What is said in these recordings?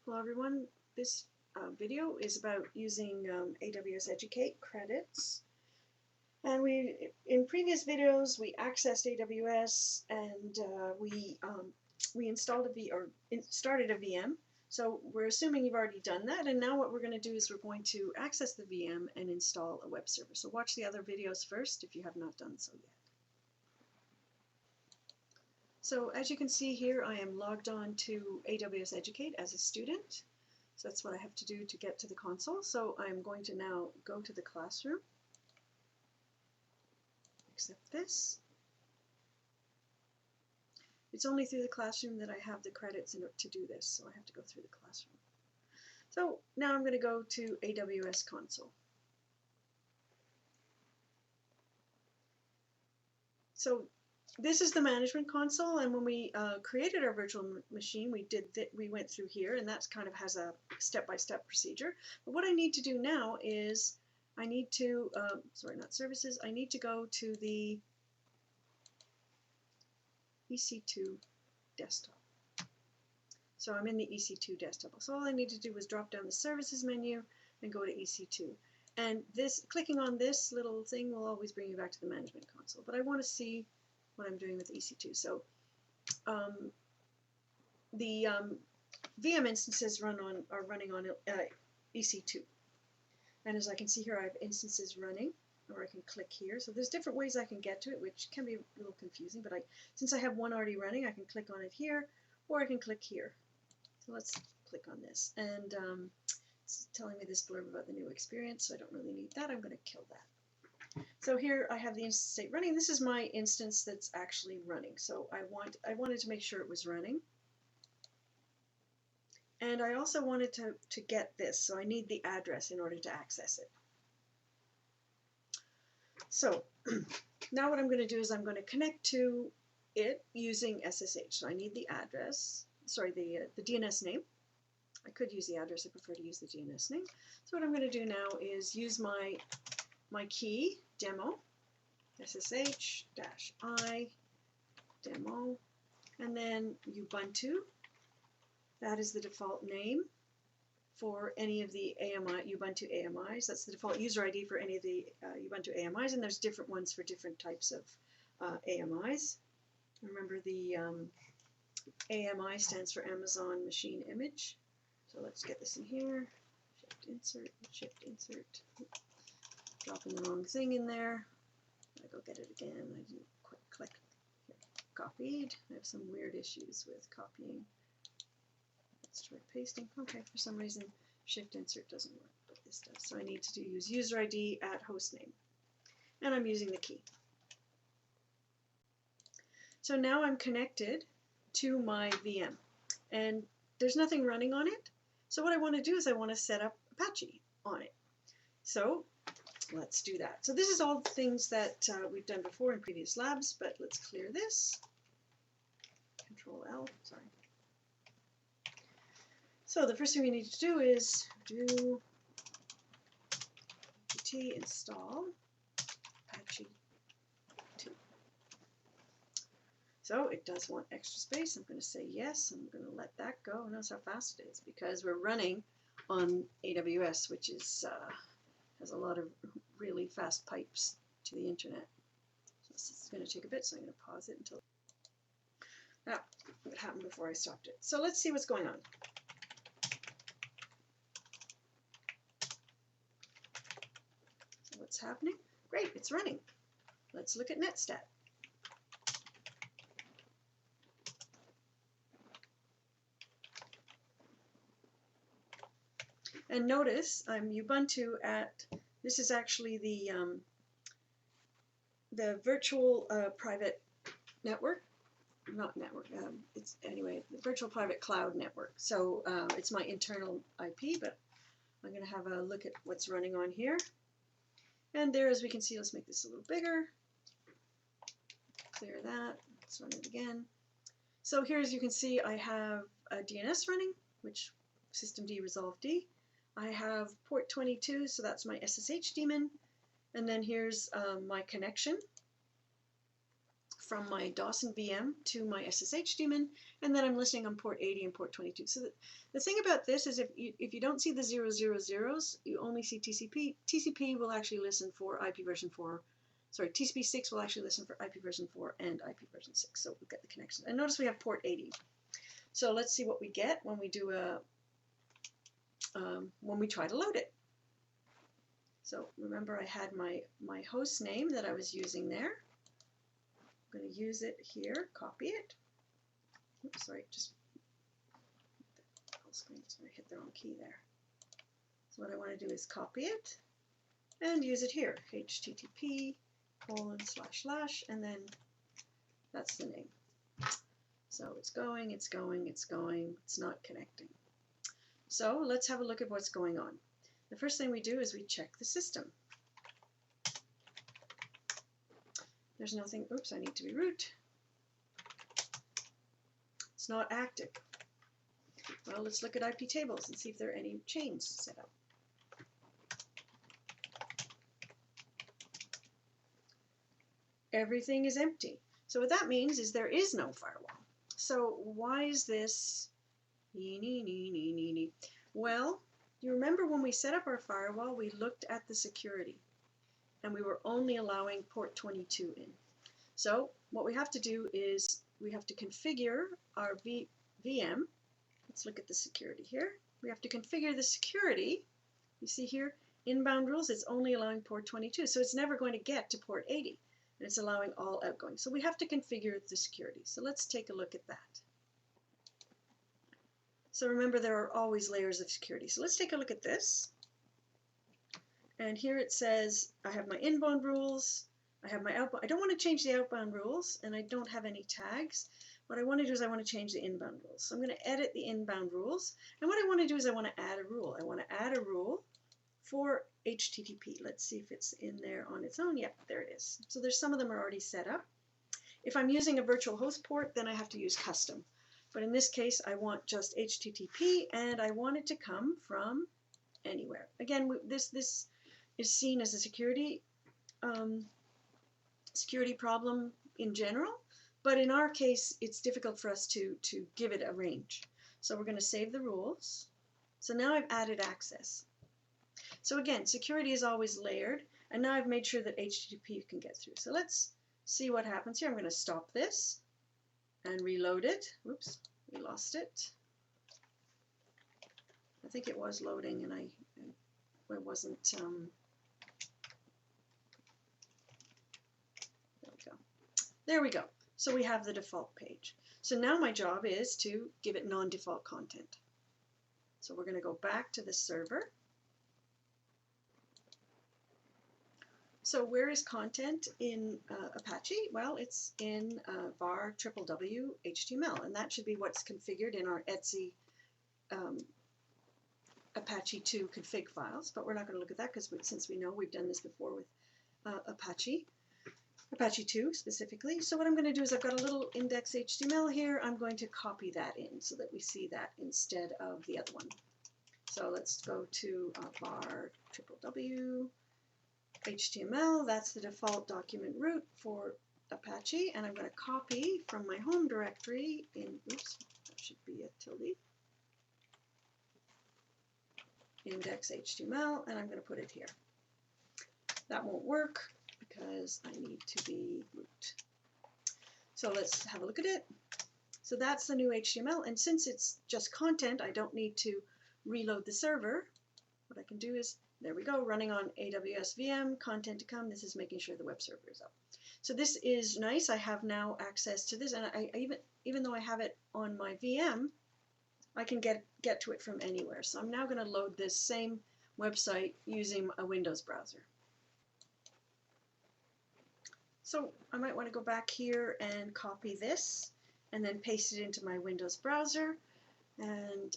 Hello everyone, this video is about using AWS Educate credits. And in previous videos, we accessed AWS and we installed started a VM. So we're assuming you've already done that, and now what we're going to do is we're going to access the VM and install a web server. So watch the other videos first if you have not done so yet. So as you can see here, I am logged on to AWS Educate as a student. So that's what I have to do to get to the console. So I'm going to now go to the classroom, accept this. It's only through the classroom that I have the credits to do this, so I have to go through the classroom. So now I'm going to go to AWS console. So this is the management console, and when we created our virtual machine, we went through here, and that kind of has a step-by-step procedure. But what I need to do now is I need to, sorry, not services, I need to go to the EC2 desktop. So I'm in the EC2 desktop. So all I need to do is drop down the services menu and go to EC2. And clicking on this little thing will always bring you back to the management console. But I want to see what I'm doing with EC2. So the VM instances are running on EC2. And as I can see here, I have instances running, or I can click here. So there's different ways I can get to it, which can be a little confusing, but since I have one already running, I can click on it here, or I can click here. So let's click on this. And it's telling me this blurb about the new experience, so I don't really need that. I'm going to kill that. So here I have the instance state running. This is my instance that's actually running. So I wanted to make sure it was running. And I also wanted to get this, so I need the address in order to access it. So now what I'm going to do is I'm going to connect to it using SSH. So I need the address, sorry, the DNS name. I could use the address, I prefer to use the DNS name. So what I'm going to do now is use my key, demo, SSH-I, demo, and then Ubuntu. That is the default name for any of the Ubuntu AMIs. That's the default user ID for any of the Ubuntu AMIs, and there's different ones for different types of AMIs. Remember, the AMI stands for Amazon Machine Image. So let's get this in here. Shift insert. Dropping the wrong thing in there. I go get it again. I didn't quite click. Here. Copied. I have some weird issues with copying. Let's try pasting. Okay, for some reason shift insert doesn't work, but this does. So I need to use user ID at hostname. And I'm using the key. So now I'm connected to my VM. And there's nothing running on it. So what I want to do is I want to set up Apache on it. So let's do that. So this is all things that we've done before in previous labs, but let's clear this. Control L, sorry. So the first thing we need to do is do apt install apache2. So it does want extra space. I'm going to say yes. I'm going to let that go. Notice how fast it is because we're running on AWS, which is has a lot of really fast pipes to the internet. So this is going to take a bit, so I'm going to pause it until it happened before I stopped it. So let's see what's going on. So what's happening? Great, it's running. Let's look at Netstat. And notice I'm Ubuntu at, this is actually the virtual private network, not network, it's anyway, the virtual private cloud network. So it's my internal IP, but I'm going to have a look at what's running on here. And there, as we can see, let's make this a little bigger. Clear that, let's run it again. So here, as you can see, I have a DNS running, which systemd resolve D. I have port 22, so that's my SSH daemon. And then here's my connection from my Dawson VM to my SSH daemon, and then I'm listening on port 80 and port 22. So the thing about this is if you don't see the 000s, you only see TCP. TCP will actually listen for IP version 4. Sorry, TCP6 will actually listen for IP version 4 and IP version 6. So we've got the connection. And notice we have port 80. So let's see what we get when we do when we try to load it. So remember I had my host name that I was using there. I'm going to use it here, copy it. Oops, sorry, just full screen, so I hit the wrong key there. So what I want to do is copy it and use it here, http:// and then that's the name. So it's going, it's going, it's going, it's not connecting. So let's have a look at what's going on. The first thing we do is we check the system. There's nothing, oops, I need to be root. It's not active. Well, let's look at IP tables and see if there are any chains set up. Everything is empty. So what that means is there is no firewall. So why is this? Well, you remember when we set up our firewall, we looked at the security and we were only allowing port 22 in. So what we have to do is we have to configure our VM. Let's look at the security here. We have to configure the security. You see here, inbound rules, it's only allowing port 22. So it's never going to get to port 80. And it's allowing all outgoing. So we have to configure the security. So let's take a look at that. So remember, there are always layers of security. So let's take a look at this. And here it says I have my inbound rules, I have my outbound. I don't want to change the outbound rules, and I don't have any tags. What I want to do is I want to change the inbound rules. So I'm going to edit the inbound rules. And what I want to do is I want to add a rule. I want to add a rule for HTTP. Let's see if it's in there on its own. Yep, there it is. So there's some of them are already set up. If I'm using a virtual host port, then I have to use custom. But in this case, I want just HTTP, and I want it to come from anywhere. Again, this is seen as a security problem in general, but in our case, it's difficult for us to give it a range. So we're going to save the rules. So now I've added access. So again, security is always layered, and now I've made sure that HTTP can get through. So let's see what happens here. I'm going to stop this and reload it. Whoops, we lost it. I think it was loading and it wasn't, there we go. There we go. So we have the default page. So now my job is to give it non-default content. So we're going to go back to the server. So where is content in Apache? Well, it's in var www HTML, and that should be what's configured in our etc apache2 config files, but we're not going to look at that because since we know we've done this before with apache2 specifically. So what I'm going to do is I've got a little index HTML here. I'm going to copy that in so that we see that instead of the other one. So let's go to var www HTML, that's the default document root for Apache, and I'm going to copy from my home directory in, oops, that should be a tilde, index HTML, and I'm going to put it here. That won't work because I need to be root. So let's have a look at it. So that's the new HTML, and since it's just content, I don't need to reload the server. What I can do is, there we go, running on AWS VM, content to come. This is making sure the web server is up. So this is nice. I have now access to this, and even though I have it on my VM, I can get to it from anywhere. So I'm now going to load this same website using a Windows browser. So I might want to go back here and copy this, and then paste it into my Windows browser. And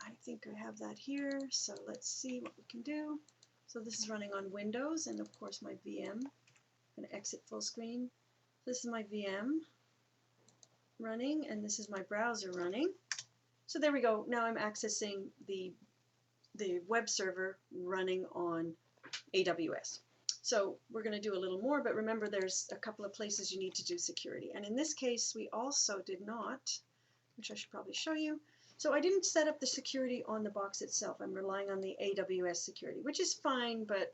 I think I have that here, so let's see what we can do. So this is running on Windows, and of course my VM. I'm going to exit full screen. This is my VM running, and this is my browser running. So there we go. Now I'm accessing the web server running on AWS. So we're going to do a little more, but remember there's a couple of places you need to do security. And in this case, we also did not, which I should probably show you. So I didn't set up the security on the box itself. I'm relying on the AWS security, which is fine, but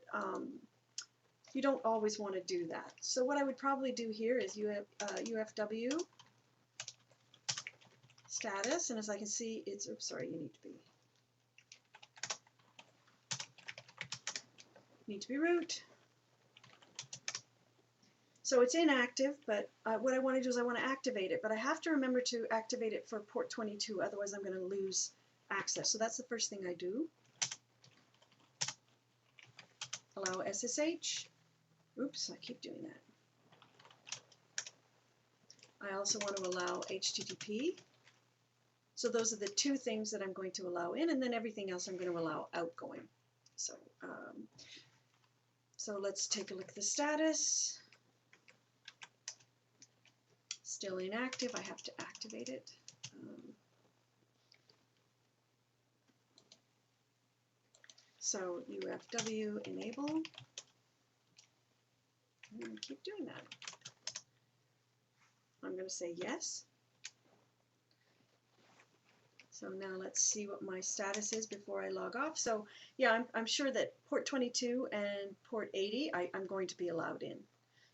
you don't always want to do that. So what I would probably do here is UFW status, and as I can see, it's, oops, sorry, you need to be root. So it's inactive, but what I want to do is I want to activate it, but I have to remember to activate it for port 22, otherwise I'm going to lose access. So that's the first thing I do. Allow SSH. Oops, I keep doing that. I also want to allow HTTP. So those are the two things that I'm going to allow in, and then everything else I'm going to allow outgoing. So, so let's take a look at the status. Still inactive. I have to activate it. So UFW enable. I'm going to keep doing that. I'm going to say yes. So now let's see what my status is before I log off. So yeah, I'm sure that port 22 and port 80 I'm going to be allowed in.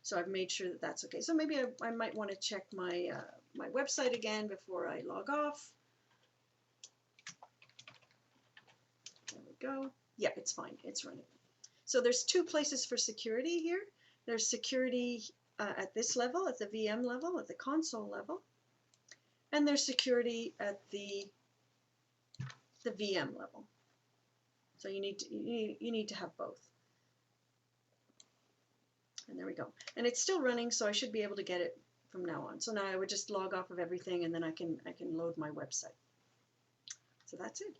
So I've made sure that that's okay. So maybe I might want to check my, my website again before I log off. There we go. Yeah, it's fine. It's running. So there's two places for security here. There's security at this level, at the VM level, at the console level. And there's security at the VM level. So you need to have both. And there we go. And it's still running, so I should be able to get it from now on. So now I would just log off of everything, and then I can load my website. So that's it.